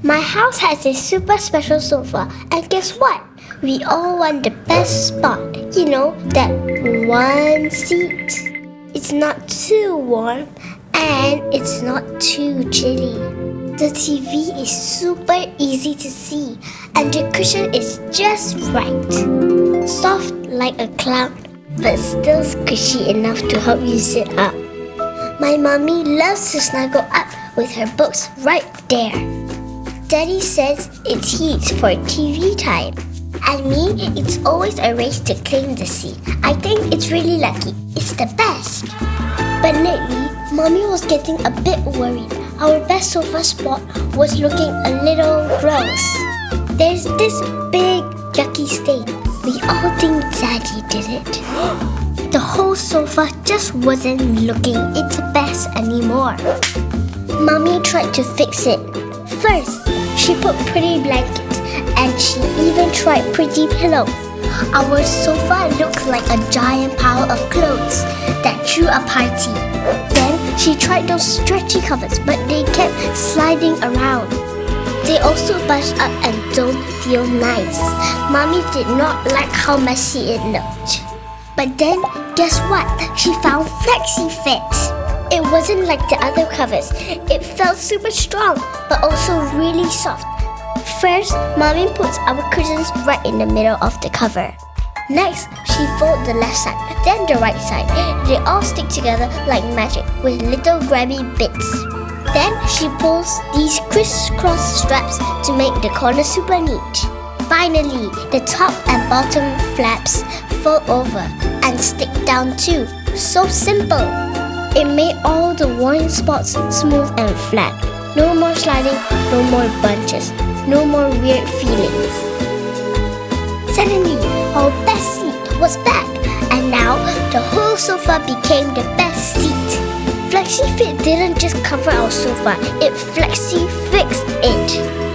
My house has a super special sofa, and guess what? We all want the best spot. You know, that one seat. It's not too warm, and it's not too chilly. The TV is super easy to see, and the cushion is just right. Soft like a cloud, but still squishy enough to help you sit up. My mommy loves to snuggle up with her books right there. Daddy says it's heat for TV time. And me, it's always a race to claim the seat. I think it's really lucky. It's the best. But lately, Mommy was getting a bit worried. Our best sofa spot was looking a little gross. There's this big yucky stain. We all think Daddy did it. The whole sofa just wasn't looking its best anymore. Mommy tried to fix it. First, she put pretty blankets, and she even tried pretty pillows. Our sofa looked like a giant pile of clothes that threw a party. Then she tried those stretchy covers, but they kept sliding around. They also bunched up and don't feel nice. Mommy did not like how messy it looked. But then, guess what? She found FlexiFit. It wasn't like the other covers. It felt super strong, but also really soft. First, Mommy puts our cushions right in the middle of the cover. Next, she folds the left side, then the right side. They all stick together like magic with little grabby bits. Then she pulls these crisscross straps to make the corner super neat. Finally, the top and bottom flaps fold over and stick down too. So simple! It made all the worn spots smooth and flat. No more sliding, no more bunches, no more weird feelings. Suddenly, our best seat was back, and now the whole sofa became the best seat. FlexiFit didn't just cover our sofa, it flexi-fixed it.